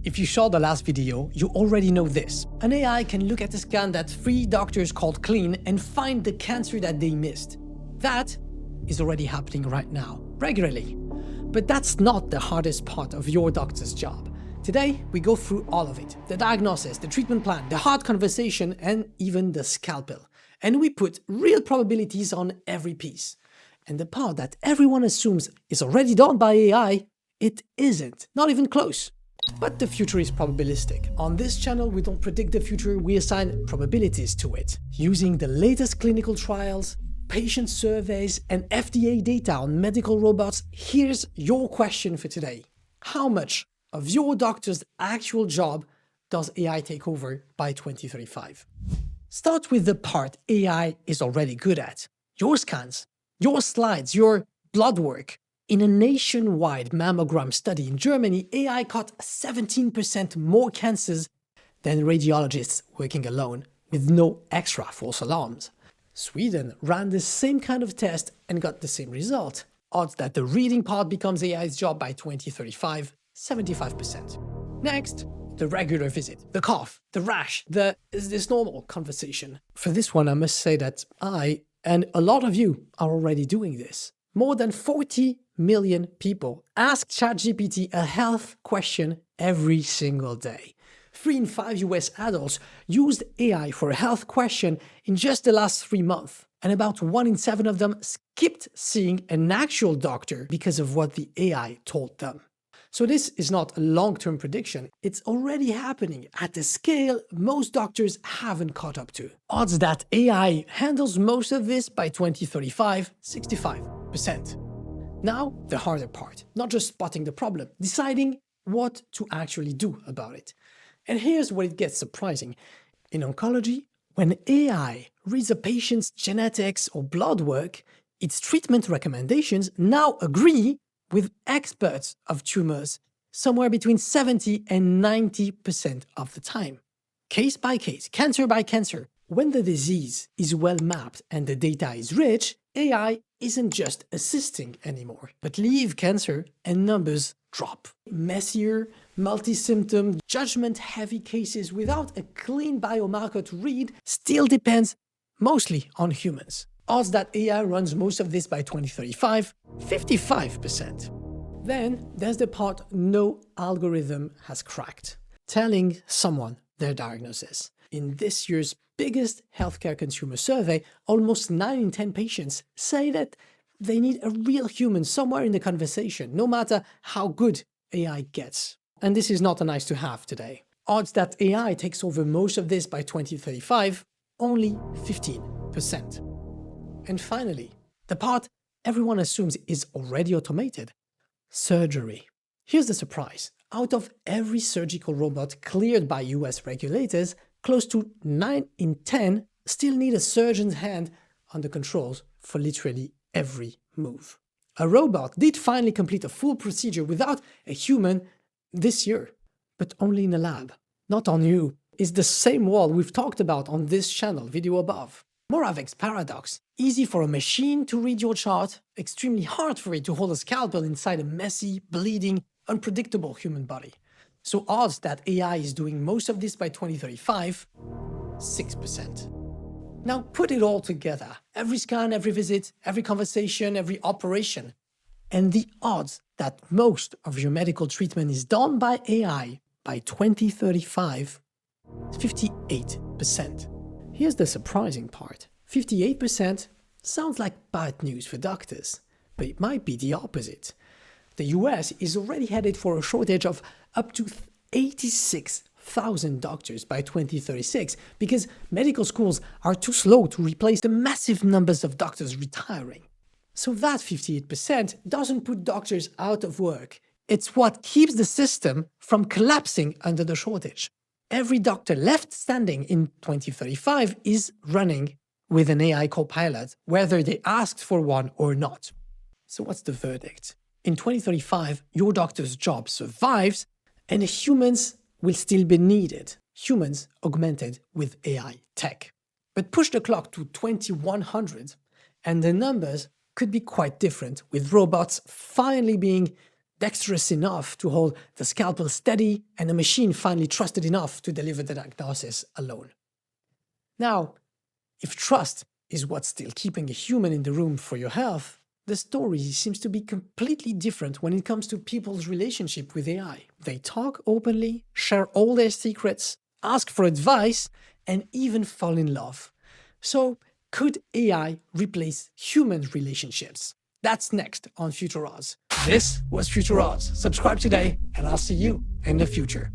If you saw the last video, you already know this. An AI can look at a scan that 3 doctors called clean and find the cancer that they missed. That is already happening right now, regularly. But that's not the hardest part of your doctor's job. Today, we go through all of it. The diagnosis, the treatment plan, the hard conversation, and even the scalpel. And we put real probabilities on every piece. And the part that everyone assumes is already done by AI, it isn't, not even close. But the future is probabilistic. On this channel, we don't predict the future, we assign probabilities to it. Using the latest clinical trials, patient surveys, and FDA data on medical robots, here's your question for today. How much of your doctor's actual job does AI take over by 2035? Start with the part AI is already good at. Your scans, your slides, your blood work. In a nationwide mammogram study in Germany, AI caught 17% more cancers than radiologists working alone, with no extra false alarms. Sweden ran the same kind of test and got the same result. Odds that the reading part becomes AI's job by 2035, 75%. Next, the regular visit, the cough, the rash, the "is this normal" conversation. For this one, I must say that I, and a lot of you, are already doing this. More than 40 million people ask ChatGPT a health question every single day. 3 in 5 US adults used AI for a health question in just the last 3 months. And about 1 in 7 of them skipped seeing an actual doctor because of what the AI told them. So this is not a long-term prediction, it's already happening at a scale most doctors haven't caught up to. Odds that AI handles most of this by 2035, 65%. Now, the harder part, not just spotting the problem, deciding what to actually do about it. And here's where it gets surprising. In oncology, when AI reads a patient's genetics or blood work, its treatment recommendations now agree with experts of tumors somewhere between 70 and 90% of the time. Case by case, cancer by cancer, when the disease is well mapped and the data is rich, AI isn't just assisting anymore, but leave cancer and numbers drop. Messier, multi-symptom, judgment-heavy cases without a clean biomarker to read still depends mostly on humans. Odds that AI runs most of this by 2035, 55%. Then there's the part no algorithm has cracked, telling someone their diagnosis. In this year's biggest healthcare consumer survey, almost 9 in 10 patients say that they need a real human somewhere in the conversation, no matter how good AI gets. And this is not a nice to have today. Odds that AI takes over most of this by 2035, only 15%. And finally, the part everyone assumes is already automated, surgery. Here's the surprise. Out of every surgical robot cleared by US regulators, close to 9 in 10 still need a surgeon's hand on the controls for literally every move. A robot did finally complete a full procedure without a human this year, but only in a lab. Not on you. It's the same wall we've talked about on this channel, video above. Moravec's paradox. Easy for a machine to read your chart, extremely hard for it to hold a scalpel inside a messy, bleeding, unpredictable human body. So odds that AI is doing most of this by 2035, 6%. Now put it all together. Every scan, every visit, every conversation, every operation. And the odds that most of your medical treatment is done by AI by 2035, 58%. Here's the surprising part. 58% sounds like bad news for doctors, but it might be the opposite. The US is already headed for a shortage of up to 86,000 doctors by 2036 because medical schools are too slow to replace the massive numbers of doctors retiring. So that 58% doesn't put doctors out of work. It's what keeps the system from collapsing under the shortage. Every doctor left standing in 2035 is running with an AI co-pilot, whether they asked for one or not. So what's the verdict? In 2035, your doctor's job survives and humans will still be needed. Humans augmented with AI tech. But push the clock to 2100 and the numbers could be quite different, with robots finally being dexterous enough to hold the scalpel steady, and a machine finally trusted enough to deliver the diagnosis alone. Now, if trust is what's still keeping a human in the room for your health, the story seems to be completely different when it comes to people's relationship with AI. They talk openly, share all their secrets, ask for advice, and even fall in love. So, could AI replace human relationships? That's next on Future Odds. This was Future Odds. Subscribe today, and I'll see you in the future.